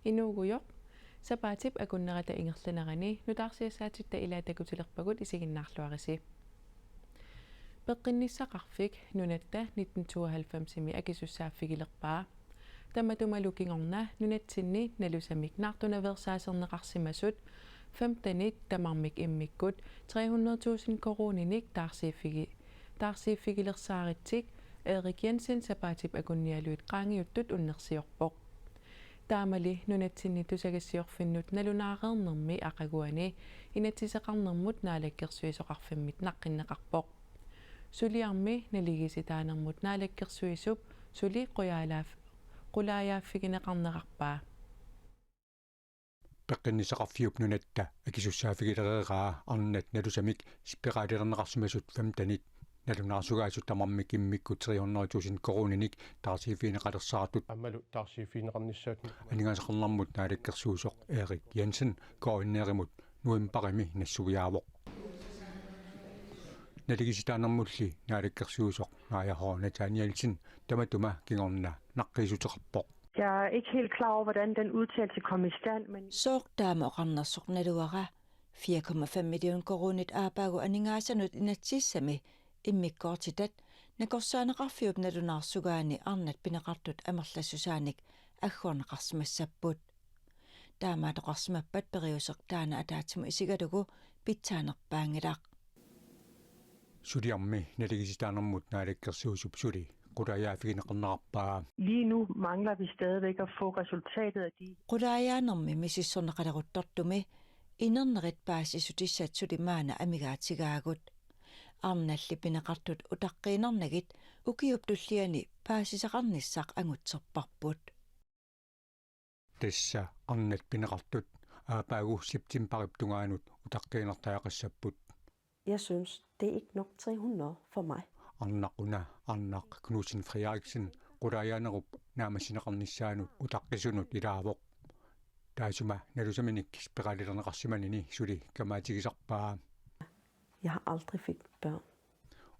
Inuuguyoq sapaatip akunnerata ingerlanerani nutaarsiasaatitta ilaatakutulerpagut isiginnaarluarisi peqqinissaqarfik nunatta 1992 akisussaafigilerpaa tamatumalukingorna nunatsinni nalusamik naartunaversaaserneqarsimasut 15 tamarmik immikkut 300.000 koroninik taarsiiffigilersaarittik Erik Jensen sapaatip akunnialuit qaangiuttut unnersiorpoq taamali nunatsinni tusagassiorfinnut nalunaaqernermi aqaguani inatsiseqarnermut naalakkersuisoqarfimmit naqqinneqarpoq suliarmi naligisitaanermut naalakkersuisup suli qulaayaaffigineqarneqarpaa peqqinnisaqarfiup nunatta akisussaafigilereeraa arnat nalusamik spiqaalilerneqarsimasut 15 nalunaarsugaasut tamarmik immikkut 300.000 koroninik taarsiifiineqalersaartut аммалу таарсииффиинеқарниссаат анигаасақарнармут наалаккерсуусоқ Erik Jensen кооринееримут нуимпарими нассугиаавоқ налигиситаанермулли наалаккерсуусоқ нааяхоо Nathanielsen таматума кингорна наққисутеқарпоқ. Jeg er ikke helt klar over, hvordan den udtalelse kom i stand, men... Soqtaama oqarnersoqnaluara 4,5 million koronit aapagu aningaassanut inatsissami immikkoortitat nakorsaanaqarfiup nalunaarsugaani arnat pineqartut amerlassusaanik agguarneqarsimassapput taamaatoqarsimappat periuseq taana ataatimu isigalugu pitsaanerpaangilaq suliarmi naligisiitaanermut naalakkersuusup suli qulaayaaffigineqarnaqarpaa. Lige nu mangler vi stadigvæk at få resultatet af de... qulaayaanarmi misissorneqaleruttortumi inernerit paasisutissaatsuli maana amigaatsigaagut arnalli pineqartut utaqqiinernagit ukiuptulliani paasisaqarnissaq angutserparput tassa arnat pineqartut aapaagu septemberip tungaanut utaqqiinertajaqassaput. Jeg synes, det er ikke nok 300 for mig. Arnaq Knudsen Frederiksen qulaayanerup naamasineqarnissaanut utaqqisunut ilaavoq taasuma nalusaminik spiqaalilerneqarsimanini suli kamaatigisarpaa. Jeg har aldrig fik børn.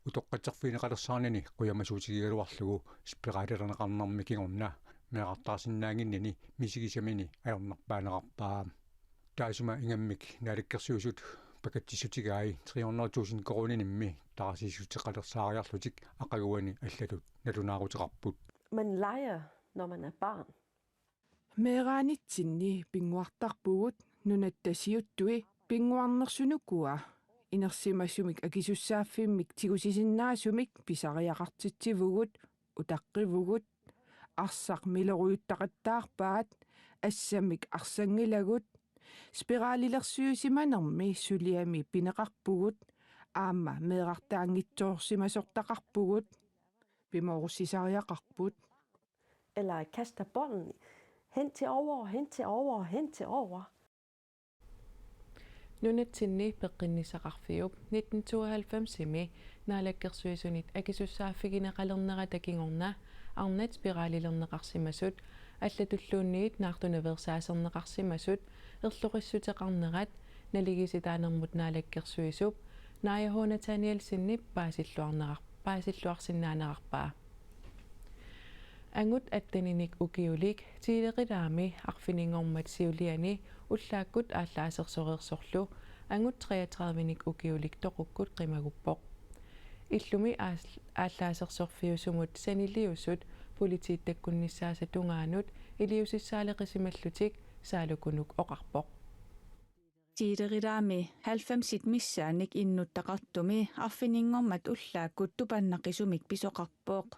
Utoqqaterfiineqalersaarnani quyamasuutigigaluarlugu spiqaalilerneqarnarmi kingorna meeqartaarsinnaanginnani misigisamini ajornarpaaneqarpaa taasuma ingammik naalakkersuusut pakatsissutigaai 300.000 koronimmi taarsiisutteqalersaariarlutik aqaguani allatut nalunaaruteqarput. Man leger, når man er barn. Meeraanitsinni pinguartarpugut nunattasiuttui pinguarnersunukua inersimassumik akisussaaffimik tigusisinnaasumik pisariaqartitsivugut utaqqivugut arsaq mileruyuttaqattaarpaat assamik arsangilagut spiraalilersuusimanermi suliami pineqarpugut aamma meeqartaangitsoorsimasortaqarpugut pimoorussisariaqarput Eller kaster bolden hen til over, hen til over, hen til over. Nunatsinni peqqinnisaqarfiup 1992 naalakkersuisunit akisussaafigineqalernerata arnat spiraalilerneqarsimasut аллатуллуунниит наартунаверсаасернеқарсимасут ерлуқиссутеқарнерат налигиситаанермут наалаккерсуисуп нааяхоо Nathanielsenнип паасиллуарсинаанеқарпаа ангут аттаниник укиулик тилеқилаами арфинингормат сиулиани уллааккут ааллаасерсореерсорлу ангут 33ник укиулик тоқуккут қимагуппоқ иллуми ааллаасерсорфиусумут санилиусут politiittakkunnissaasa tungaanut iliusissaalеқисималлутик саалукунук оқарпоқ тиилерилаами 90 миссааник иннуттақартуми арфинингормат уллааккут тупаннақисумик писоқарпооқ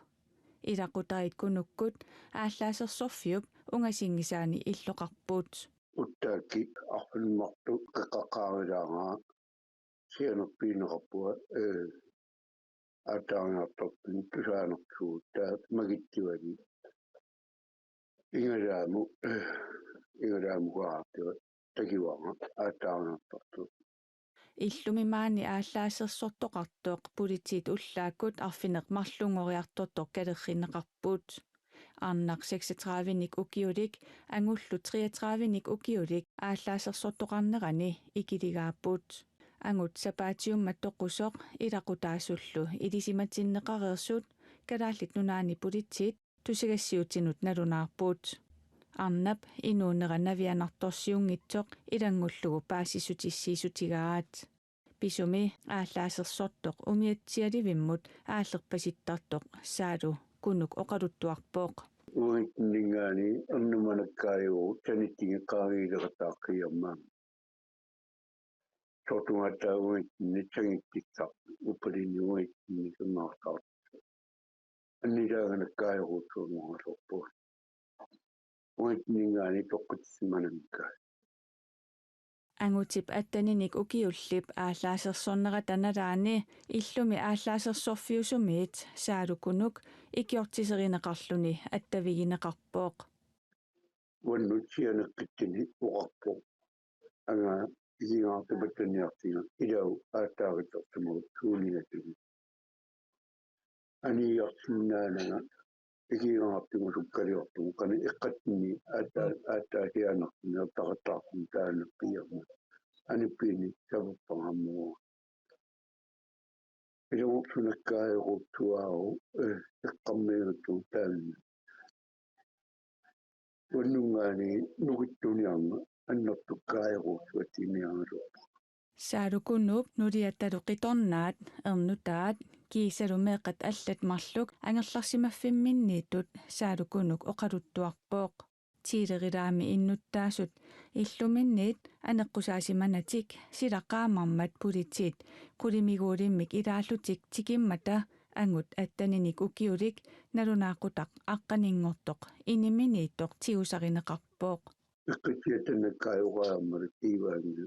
илақутарит кунуккут ааллаасерсорфиуп унгасингисаани иллоқарпуут уттаакки арфинмарту қеқаққаарилаангаа сианерпиинеқарпуа атаангартарпин тусаанерсуутаат магиттивали ингalaamу гаартига такиваага атаангартарту иллумимаани ааллаасерсортоқартооқ политит уллааккут арфинеқ марлунгориарторто калерринеқарпуут арнақ 36ник укиулик ангуллу 33ник укиулик ааллаасерсортоқарнерани икилигааппуут ангут сапаатиуммат тоқусоқ илақутаасуллу илисиматиннеқареерсуут калааллит нунаани политит тусигассиутинут налунаарпуут арнап инуунеранавианарторсиунгитсоқ илангуллугу паассисутиссиисутигаат писуми ааллаасерсортоқ умиатсиаливиммут ааллерпаситтартоқ саалу кунук оқалуттуарпооқ уитнингаани аннуманаккаайу таниттигеқаагиилеқатааққиамма тотуатауитни тагиттиттақ упалиниуитни сумаартаа аннилааганаккаайгуутсуумаасорпу уитнингаани тоққутсимананка ангутип аттаниник укиуллип ааллаасерсорнера таналаани иллуми ааллаасерсорфиусумиит саалукунук икиортисеринеқарлуни аттавигинеқарпооқ уаннутсианеққиттини уқарпо ага игигаартабаттаниартига илау ааттаагитсортуму куулинатуги аниярсиннаанага игигаартугу суккалиортугу кани эққаттини ааттаатианартина тақаттаарпун таанеққиарма аниппини саваппараммуа илуутсунаккаайруттуаау эққаммиутту таанна уаннунгаани нугиттуниарма аннертуккаайруутсуатимиаралуарпа саалукунуп нулиатталу қиторнаат ернутаат киисалумеэқат аллат марлук ангерларсимаффимминнииттут саалукунук оқалуттуарпооқ тилерилаами иннуттаасут иллуминниит анеққусаасиманатик силаққаамармат политиит қулимигуулиммик илааллутик тикиммата ангут аттаниник укиулик налунааққутақ аққанингортоқ иниминииттоқ тиусаринеқарпооқ эққитиатанаккааюгааммалу тиваанги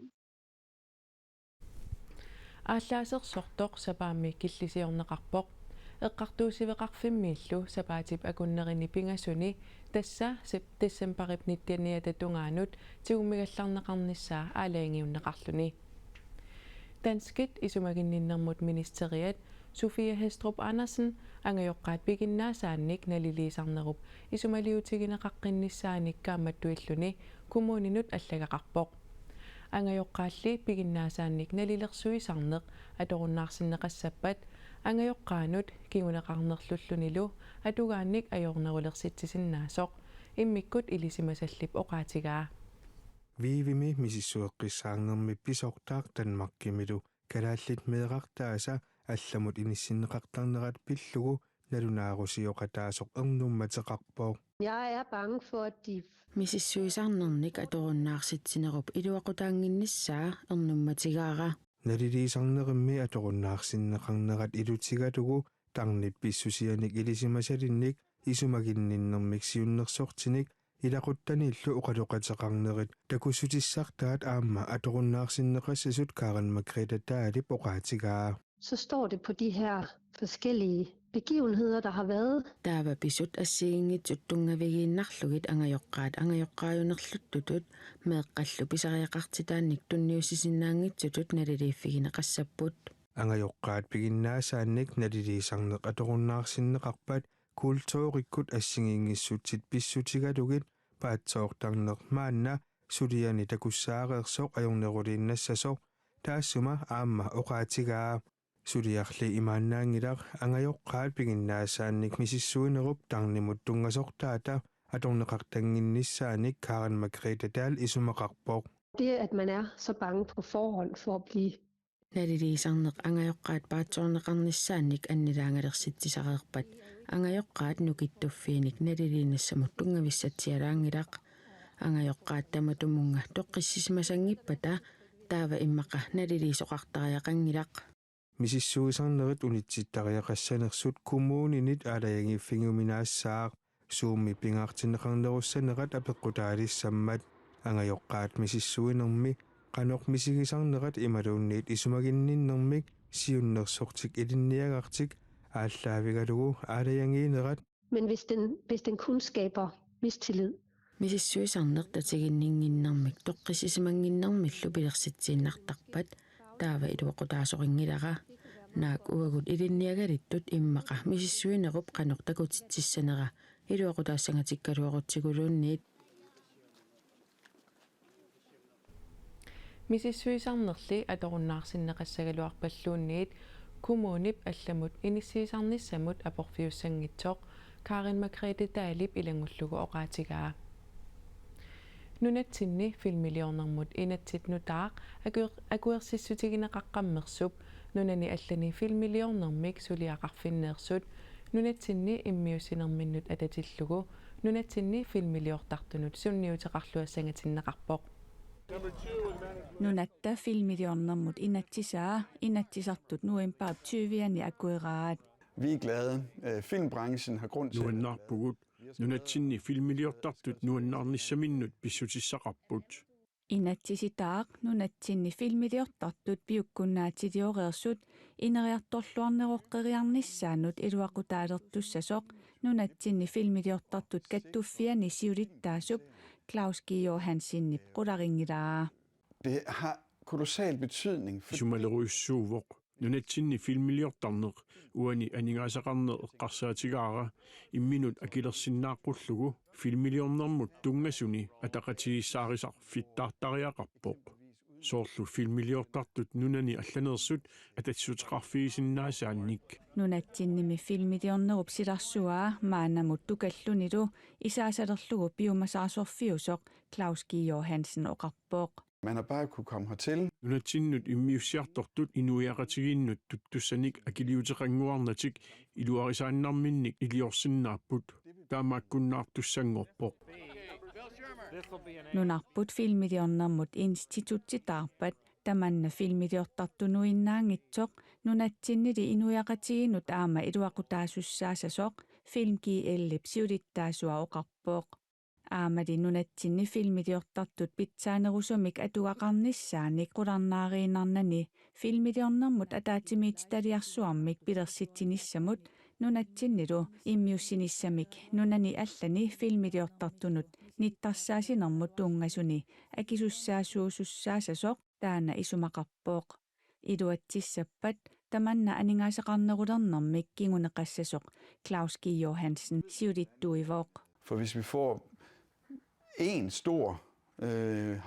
ааллаасерсортоқ сапаами киллисиорнеқарпоқ эққартуусивеқарфиммииллу сапаатип акуннерини пингасуни тасса дессембарип ниттианиата тунгаанут тигуммигалларнеқарниссаа аалаангиуннеқарлуни данскит исумагинниннэрмут министериат Sofia Hestrup Andersen ангайоққаат пигиннаасаанник налилисарнеруп исумалиутигинеқаққинниссааник кааматтуиллуни кумуунинут аллагақарпоқ ангайоққаалли пигиннаасаанник налилерсуисарнеқ аторуннаарсиннеқассаппат ангайоққаанут кигунеқарнерлуллунилу атугаанник ajornerulерситсисиннаасоқ иммиккут илисимасаллип оқаатигаа вивими мисиссуэққиссаангерми писортаақ танмаккимилу калааллит меэқартааса алламут иниссиннеқартарнерат пиллугу налунаарусиоқатаасоқ ернумматеқарпоо Jeg er bange for, at de мисиссуисарнерник аторуннаарситсинеруп илуақутаангинниссаа ернумматигаара налилисарнеримми аторуннаарсиннеқарнерат илутигалугу тарнип писсусианик илисимасалинник исумагинниннэрмик сиуннерсортиник илақуттаниллу оқалоқатеқарнерит такуссутиссартаат аама аторуннаарсиннеқассасут Karen Margrethe таалип оқаатигаа så står det på de her forskellige begivenheder, der har været. таава писут ассигингитсут тунгавигииннарлугит ангайоққааюнерлуттутут меэққаллу писариақартитаанник тунниусисиннаангитсутут налилииффигинеқассаппут ангайоққаат пигиннаасаанник налилисарнеқ аторуннаарсиннеқарпат култоориккут ассигингиссутсит писсутигалугит паатсоортарнеқ маанна сулиани такуссаареерсоқ ajornerulииннассасоқ таассума аама оқаатигаа сулиарли имааннаангилар ангайоққаат пигиннаасаанник мисиссуинеруп тарнимут тунгасортаата аторнеқартангинниссааник Karen Margrethe таал исумақарпоқ Det, at man er så bange på forhånd for at blive налилисарнеқ ангайоққаат паатсоорнеқарниссаанник аннилаангалерситсисареерпат ангайоққаат нукиттуффииник налилииннассамут тунгависсатсиалаангилақ ангайоққаат таматумунга тоққиссисимасангиппата таава иммақа налилисоқартариақангилақ мисиссуисарнерит унитситтариақассанерсут кумуунинит аалаягиффигуминаассаақ суумми пингаартинеқарнеруссанерат апеққутаалиссаммат ангайоққаат мисиссуинерми qaноқ мисигисарнерат ималуунниит исумагинниннэрмик сиуннерсортик илинниагартик ааллаавигалугу аалаянгиинерат Men hvis den kun skaber mistillid, мисиссуисарнер татигиннингиннэрмик тоққисисимангиннэрмиллу пилерситсииннартарпат таава илуақутаасорингилара наак уагут илинниагалиттут иммақа мисиссуинеруп qaноқ такутитсиссанера илуақутаассангатиккалуарутсигулуунниит мисиссуисарнерли аторуннаарсиннеқассагалуарпаллуунниит кумуунип алламут иниссиисарниссамут апорфиуссангитсоқ Karen Margrethe таалип илангуллугу оқаатигаа nunatsinni filmiliornermut inatsit nutaaq akuersissutigineqaqqammersup nunani allani filmiliornermik suliaqarfinneersut nunatsinni immiussinerminnut atatillugu nunatsinni filmiliortartunut sunniuteqarluassangatinnaqarpoq Nunatta filmiliornermut inatsisaa inatsisartut nuimpaap 20 akueraat. Vi er glade. Filmbranchen har grund til... Nuannarpugut. Nunatsinni filmiliortartut nuannarnissaminnut pissutissaqarput. Inatsisitaaq nunatsinni filmiliortartut piukkunnaatiliorerssut ineriartorluarneroqqeriarnissaanut iluaqutaalertussasoq nunatsinni filmiliortartut kattuffiani siulittaasup Claus G. Johansinnip qularingilaa. Det har kolossal betydning. Sumalerussuuvoq. Nunatsinni filmiliortarneq uani aningaasaqarneq eqqarsaatigaara imminut akilersinnaaqullugu filmiliornermut tungasuni ataqatigisaarisaq fittaartariaqarpoq soorlu filmiliortartut nunani allaneersut atatsuteqarfiisinnaasaanik Nunatsinnimi filmiliornerup silarsuaa maanamut tukallunilu isaasalerlugu piumasaasorfiusoq Claus G. Johansen oqarpoq. Man har bare kunne komme hertil. Nunatinnut immiussiartortut inuiaqatiginnut tuttussanik akiliuteqanguarnatik iluarisaannarminnik iliorsinnaapput taamaakkunnaartussangorpoq Nunarput filmiliornermut institutsitaarpat tamanna filmiliortartunuinnaangitsoq nunatsinnili inuiaqatiginut aama iluaqutaasussaassoq filmkiellip siulittaasua oqarpoq aamali nunatsinni filmiliortartut pitsaanerusumik atuaqarnissaanik qularnaariinarnani filmiliornermut ataatimiititaliarsuarmik pilersitsinissamut nunatsinnilu immiussinissamik nunani allani filmiliortartunut nittarsaasinermut tungasuni akisussaasuusussaassoq taana isumaqarpoq iluatsissappat tamanna aningaasaqarnerulernermik kinguneqassasoq Claus G. Johansen siulittuivoq. For hvis vi får en stor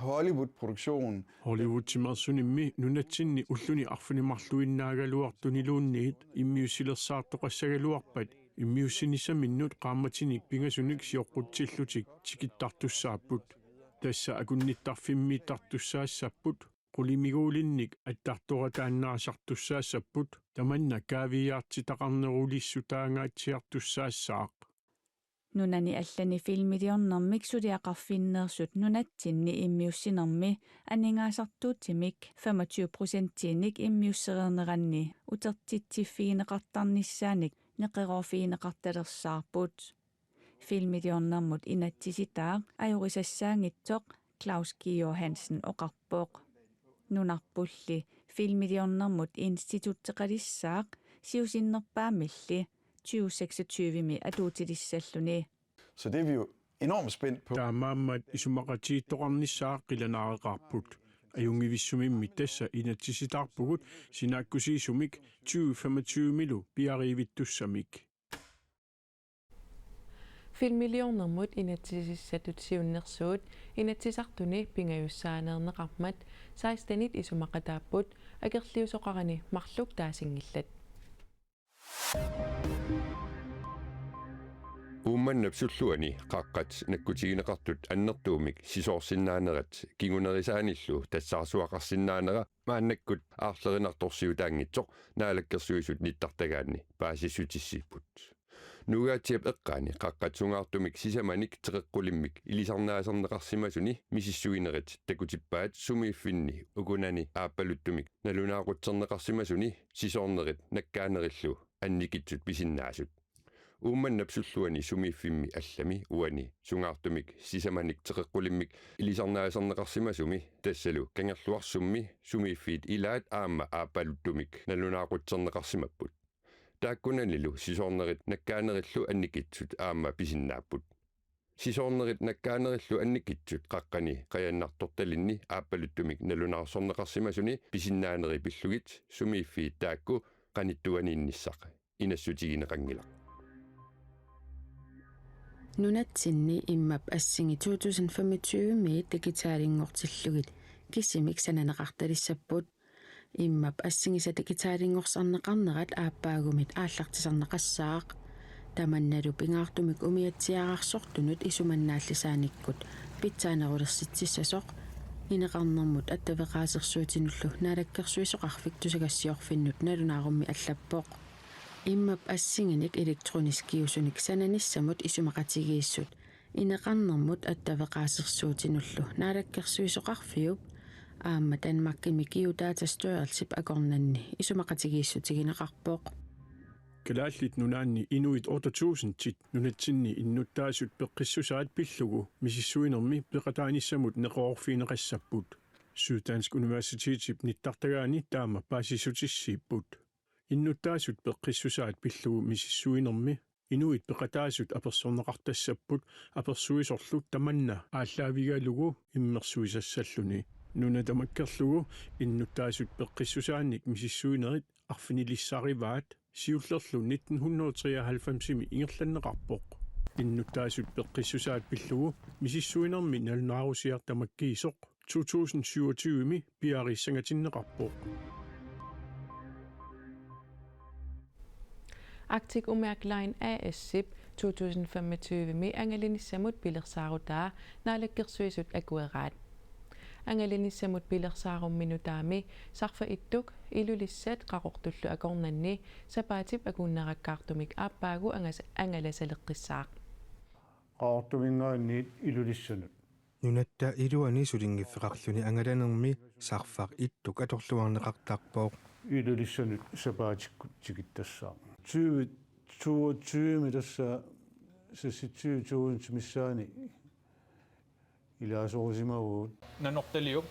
Hollywood-produktion. Hollywood-timersunimmi nunatsinni ulluni arfunimarluinnaagaluartuniluunniit immiussilersaartoqassagaluarpat immiussinisaminnut qaamatinik pingasunik sioqqutsillutik tikittartussaapput tassa akunnittarfimmiittartussaassaput qulimiguulinnik attartorataannaasartussaassaput tamanna kaaviyaartitaqarnerulissutaangaatsiartussaassaaq Nunani allani filmiliornermik suliaqarfinneersut nunatsinni immiussinermi aningaasartuutimik 25%-inik immiusserineranni utertitsiffiineqartarnissaanik neqerorfiineqartalersaarput filmiliornermut inatsisitaaq ajurisassaangitsoq Claus G. Johansen oqarpoq nunarpulli filmiliornermut institutteqalissaaq siusinnerpaamilli 2026 atuutilissalluni. Så det er vi jo enormt spændt på. Taamaammat isumaqatiittoqarnissaaq qilanaareqarput ajungivissumimmi tassa inatsisitaarpugut sinaakkusiisumik 2025 milu piariivittussamik filmiliornermut inatsisissatut siunnersuut inatsisartuni pingajussaaneerneqarmat 16 isumaqataapput akerliusoqarani marluk taasingillat Ummannapsulluani qaqqat nakkutigineqartut annertuumik sisoorsinnaanerat kingunerisaanillu tassarsuaqarsinnaanera maannakkut aarlerinartorsiutaangitsoq naalakkersuisut nittartagaanni paasissutissipput nugaatiap eqqaani qaqqatsungaartumik sisamanik teqeqqulimmik ilisarnaasarneqarsimasuni misissuginerit takutippaat sumiiffinni ukunani aappaluttumik nalunaaqutserneqarsimasuni sisoornerit nakkaanerillu annikitsut pisinnaasut ummannapsulluani sumiiffimmi allami uani sungaartumik sisamanik teqeqqulimmik ilisarnaasarneqarsimasumi tassalu kangerluarsummi sumiiffiit ilaat aamma aappaluttumik nalunaaqutserneqarsimapput taakkunanilu sisoornerit nakkaanerillu annikitsut aamma pisinnaapput sisoornerit nakkaanerillu annikitsut qaqqani qayanartortalinni aappaluttumik nalunarsorneqarsimasuni pisinnaaneri pillugit sumiiffiit taakku qanittuaniinnissaq inassutigineqangilaq Nunatsinni immap assingi 2025 miit digitaalingortillugit kissimik sananeqartalissapput immap assingi digitaalingorsaarneqarnerat aappаагumit aallartisarneqassaaq tamannalu pingaartumik umiatsiaqarsortunut isumannaallisaaниkkут питсаанерулерситсиссасоq инеqarnermut attavеqaasersuutinullu naalakkersuisoqarfik tusagassiorfinnut nalunаарummi allappoq immap assinginik elektroniskiusunik sananissamut isumaqatigiissut инеqarnermut attavеqaasersuutinullu naalakkersuisoqarfiup аама Данмаркими киутаатастуерсип акорнанни исумақатигииссутигинеқарпоқ калааллит нунаанни инуит 8000-тит нунатсинни иннуттаасут пеққиссусаат пиллугу мисиссуинерми пеқатааниссамут неқоорфиинеқассаппут Syddansk Universitetip ниттартагаани таама паасисутиссииппут иннуттаасут пеққиссусаат пиллугу мисиссуинерми инуит пеқатаасут аперсорнеқартассаппут аперсуисорлут таманна ааллаавигалугу иммерсуисассаллуни нуна тамаккерлугу иннуттаасут пеққиссусаанник мисиссуинерит арфинилиссариваат сиуллерлу 1993-ми ингерланнеқарпоқ иннуттаасут пеққиссусаат пиллугу мисиссуинерми налунаарусиартамаккиисоқ 2027-ми пиариссангатиннеқарпоқ Arctic Umerk Line AS-sip 2025-mi angalinnissamut pilersarutaa naalakkersuisut akueraat angalinnissamut pilersaarumminu sarfa ittuk ilulissat qaqortullu akornanni sapaatip akunnerakkaartumik aappaagu angalasaleqqissaaq qaortumingaanniit ilulissanu nunatta iluani sulingiffeqarluni angalanermi sarfaq ittuk atorluarneqartarpooq ilulissanu sapaatikkut tigittassaa 2022 midassa sissitsuutuuntimissaani ilaasurusimaguut nanortaliup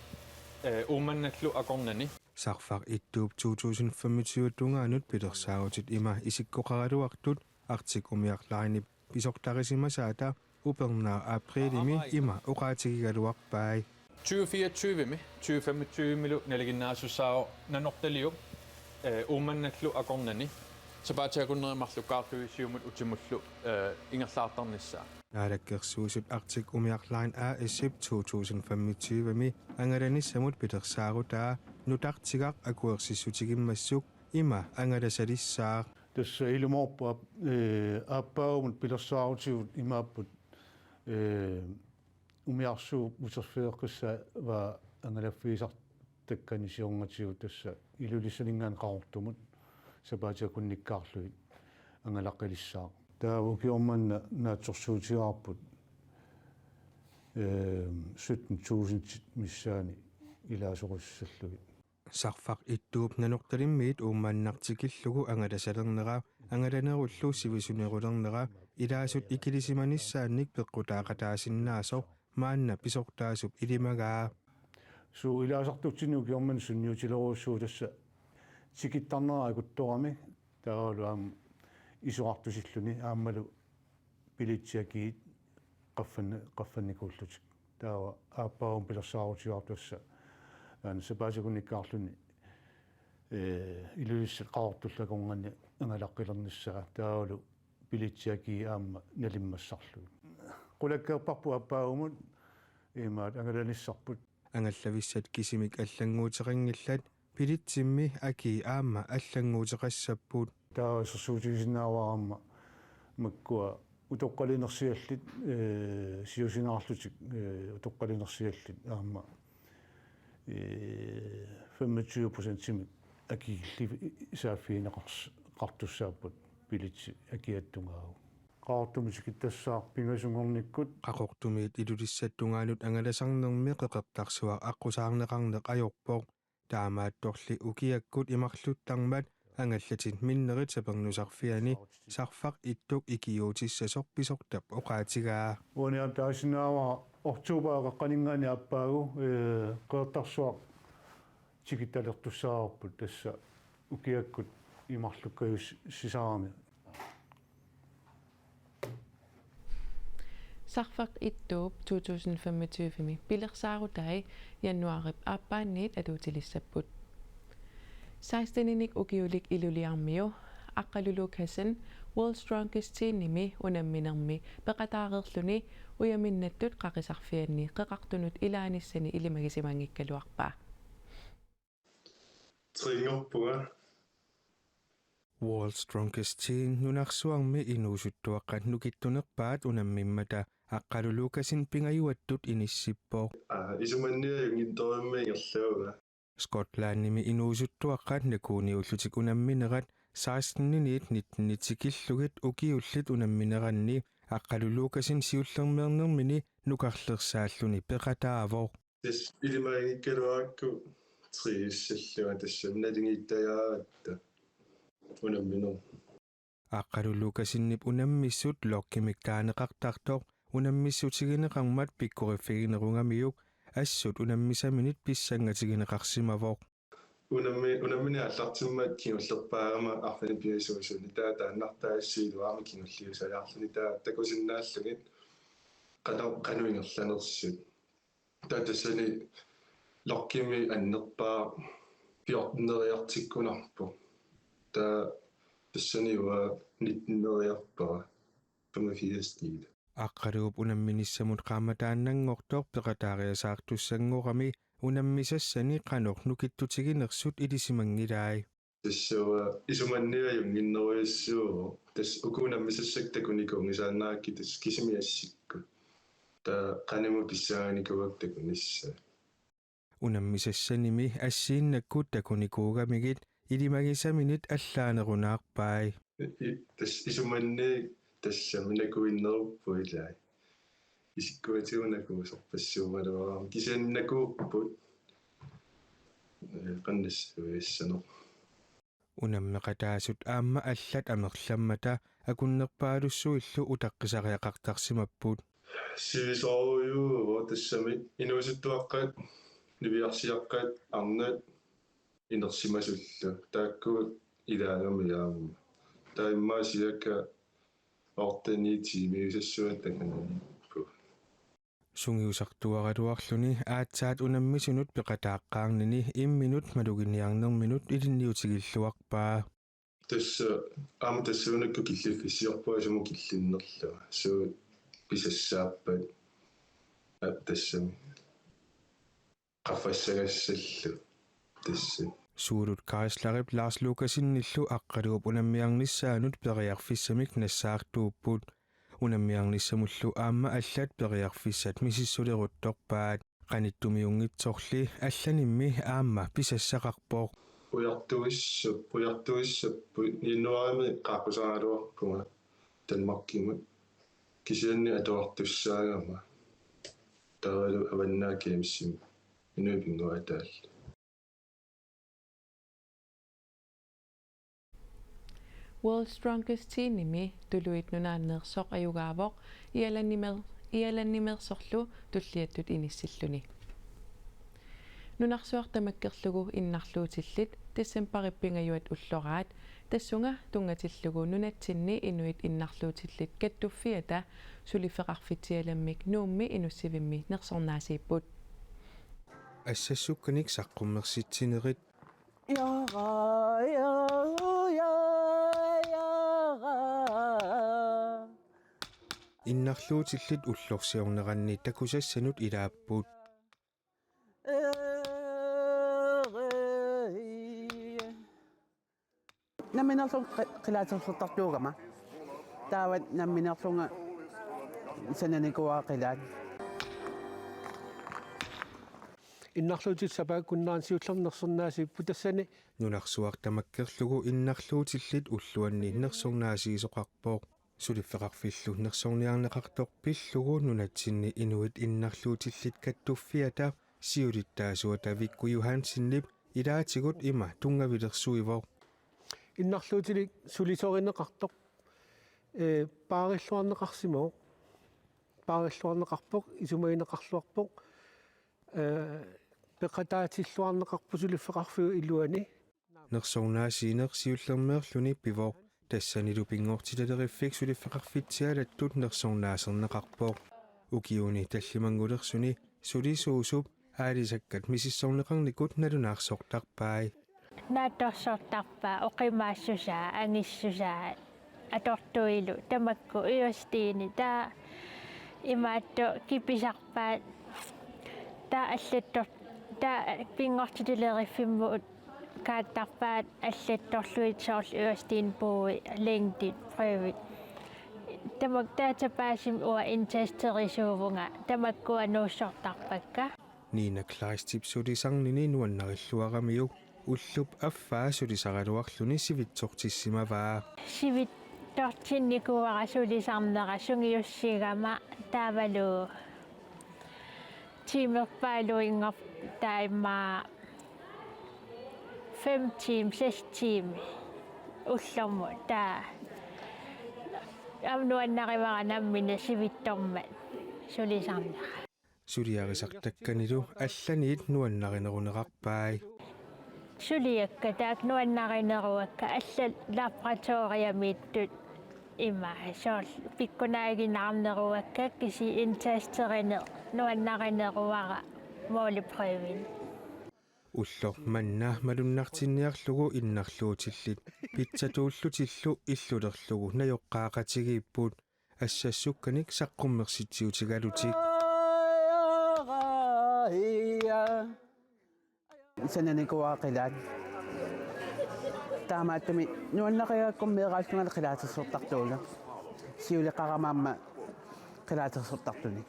uumannallu akornani sarfaq ittuup 2025 tungaanut pilersaarutit ima isikkoqaraluartut Arctic Umerk Line pisortarisimasaata upernaa aprilimi ima oqaatigigaluarpai 2024-mi 2025-milu naliginnaasussaaru nanortaliup uumannallu akornani sapaatiakunnerimmarlukaartuisiumut utimullu ingerlaartarnissaa naalakkersuusut Arctic Umerk Line AS-sip 2025-mi angalanissamut pilersaarutaa nutartigaq akuersissutigimassuk ima angalasalissaa tässä ilmooppa aappaaumut pilersaarutigut imaapput umiarsuu uterfeeqqissa va angalaffiisartakkanisiorngatigut tässä ilulissaningaan qaortumut sapaatiakunnikkaarluit angalaqqilissaa taavukiormanna naatsorsuutigaarput 17.000 missaani ilaasorussallugit sarfaq ittuup nanortalimmiit uummaannartikillugu angalasalernera angalanerullu sivisunerulernera ilaasut ikilisimanissaannik peqqutaaqataasinnaasor maanna pisortaasup ilimagaa suu ilaasartutsinuukiorman sunniutileruussuu tassa tikittarnera akuttorami taaluam isuartusilluni aammalu pilitsiakiit qaffannikuullutik taawa aappaum pilersaarutigaartussa sapaatiakunnikkaarluni ilulissat qaortullakunganni angalaqqilernissaa taalu pilitsiaki aamma nalimmassarlu qulakkeerparpu aappaaumut imaat angalanissarput angallavissat kisimik allanguuteqangillat pilitsimmi aki aamma allanguuteqassappuut taasersuutigisinnaavaramma makkua utoqqalinersiallit siusinaarlutik utoqqalinersiallit aamma 25% akigilli saaffiineqartussaappat pilitsi akiattungaau qaortumisikittassaar pingasungornikkut qaqortumiit ilulissattungaanut angalasarnermi qeqertarsuaq aqqusaarneqarneq ajorpoq taamaattorli ukiakkut imarluttarmat angallatit minnerit sapernusarfiani sarfaq ittuk ikiuutissasor oqaatigaa uaniam taasinaava ortuubaaqqaningaani aappaagu qeertarsuaq tikitalertussaaarput tassa ukiakkut imarlukkajus sisaarami sarfaq ittuup 2025-mi pilersaarutai januarip aappaanniit aluutilissaput 16-inik ukiulik iluliarmiu aqqalulukhasan World Strongest Team-nimi unamminermi peqataareerluni uyaminnatut qaqisarfianni qeqartunut ilaanissani ilimagisimanngikkaluarpaa tringerpua World's Strongest Teen nunarsuarmi inuusuttuaqqat nukittunerpaat unammimmata aqqalulukasin pingayuattut inissippoq isumanniajungittorimmi ingerlaguga Skotlandnimi inuusuttuaqqat nakuuniullutik unamminerat 16-19 ukiullit unammineranni aqqalulukasin siullermeernermini nukarlersaalluni peqataavoq tis ilimagikkaluaakku triissallua tassamnalingiittajaaratta unamminu aqqalulukasinni unammissut lokkimik taaneqartartoq unammissutigineqarmat pikkorifiginerungamiyuk assut unammisaminit pissangatigineqarsimavoq unammini аллартиммат кингуллерпаагама арфани пиасуусуни тааннартаассиилуаама кингуллиусалаарлуни такусиннааллугит кануингерланерсут таатассани локкими аннерпаа пиортнериартиккунарпу тассаниуа нитнериарпара 85 стил aqqaluup unamminissamut qaamataannanngortoq peqataariasaartussangorami unammisassani qanornukittutiginarsut ilisimangilaai тассава исуманниажунгиннеруйассуу тас укунаммисассак такуникунгисаанаакки тас кисимиассикку та каниму писсааникуак такунисса unammisassanimi assiinnakkuut takunikuugamigit ilimagisaminit allaanerunаарpai тас исуманни тассаминакуиннеруппуилаа исиккуатигунакуусорпассуумалуараа кисианнакууппут qannassуиассано unammeqataasut aamma allat amerlammata akunnerpaalussuillu utaqqisariaqartarsimapput сивисоруйуу тассами инуусуттуаққат нивиарсиаққат арнат инерсимасуллу тааккуут илаагамиаама таиммаасиака ортани тимиусассуат таканани sungiusartuaraluarluni aatsaat unammisunut peqataaqqaarnini imminut maluginiarnerminut ilinniutigilluarpaa тасса аама тассуунакку киллиффиссиорпуа суму киллиннерлуа суу писассааппат тассами qaffassaгассаллу тасса suurut kaislarip Lars Lukasinillu aqqaluup unammiarnissaanut periarfissamik nassaartuupput unammiarnissamullu aamma allat periarfissat misissuleruttorpaat qanittumiungitsorli allanimmi aamma pisassaqarpoq pujartuissappu innuarimi qaaqusaraaluarpunga tanmarkimut kisianni atuartussaagama taralu avannaakiamissim inuipinguataall World's Strongest Teen-nimi tuluit nunaanneersoq ajugaavoq ialanimersorlu tulliattut inissilluni nunarsuartamakkerlugu innarluutillit tassamparippingajuat ulloraat tassunga tungatillugu nunatsinni inuit innarluutillit kattuffiata sulifeqarfitialammik nuummi inussivimmi nersornaasiipput assasukkanik saqqummersitsinerit innarluutillit ullorsiorneranni takusassanut ilaappuut намминерлун қилаатерлертартуугама таават намминерлунга сананикуаақилаат иннарлуутит сапааккуннаансиуллернерсернаасиппу тассани нунарсуартамаккерлугу иннарлуутиллит уллуанни нерсорнаасиисоқарпооқ сулиффеқарфиллу нерсорниарнеқартоқ пиллугу нунатсинни инуит иннарлуутиллит каттуффиата сиулиттаасуата викку юхансиннип илаатигут има тунгавилерсуивоо иннарлуутилик сулисоринеқартоқ паариллуарнеқарсимоо паариллуарнеқарпоқ исумагинеқарлуарпоқ пеқатаатиллуарнеқарпу сулиффеқарфиу илуани нерсорнаасиинер сиуллермеерлуни пивоо тассанилу пингортилалериффик сулиффеқарфитсиалаттут нерсорнаасернеқарпооқ укиуни таллимангулерсуни сулисуусуп аалисаккат мисиссорнеқарникут налунаарсортарпаи наатторсортарпаа оқимаассусаа ангиссусаа атортуилу тамакку иостиини таа имаатто киписарпаат таа аллаттор таа пингортилериффиммуут kaattarpaat аллатторлуит соорл уастин пууи LinkedIn private тамак таатапаасим уа интестерисуувнга тамаккуа нууссортарпакка Nina Kleistip sudisarnini nuannarилluaramiu уллуп аффаа сулисаралуарлуни сивитсортиссимаваа сивиттортинникуара сулисарнера сунгиуссигама таавалу тимерпаалуингор таимма 5 team 6 team уллорму таа амнуаннариваранаммина сивитторма сулисарнера сулиарисартакканилу алланиит нуаннаринерунеқарпаи сулиакка таак нуаннаринеруакка алла лабораториамииттут има соол пиккунаагинаарнеруакка киси интестеринер нуаннаринеруара моолипревин уллор манна малуннартинниарлугу иннарлуутиллит питсатууллутиллу иллулерлугу наёққаақатигииппут ассассукканик саққуммерситсиутигалутик сананикуаақилаат таамааттами нуаннақиаккум меэрааллунгала қилаатерсортартуула сиулеқарамаамма қилаатерсортартуни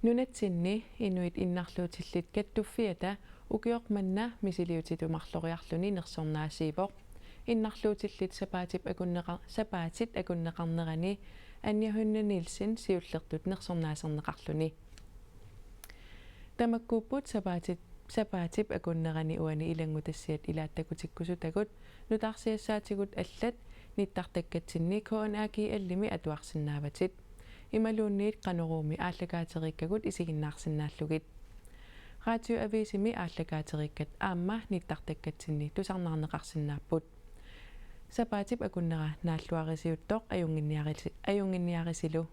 нунатсинни инуит иннарлуутиллит каттуффиата укиоқманна мисилиутитумарлориарлуни нерсорнаасиипоқ иннарлуутиллит сапаатит акуннеқарнерани Anja Nielsen siullерtut нерсорнаасернеқарлуни тамаккууппут сапаатип акуннерани уани илангутассиат илааттакутиккусутагут нутарсиассаатигут аллат ниттартаккатсинни коонааки аллими атуарсинааватит ималуунниит каноруumi ааллагаатериккагут исигиннаарсинааллугит радио ависими ааллагаатериккат аама ниттартаккатсинни тусарнаарнеқарсинааппут сапаатип акуннера нааллуарисиуттоқ аюнгинниарисилу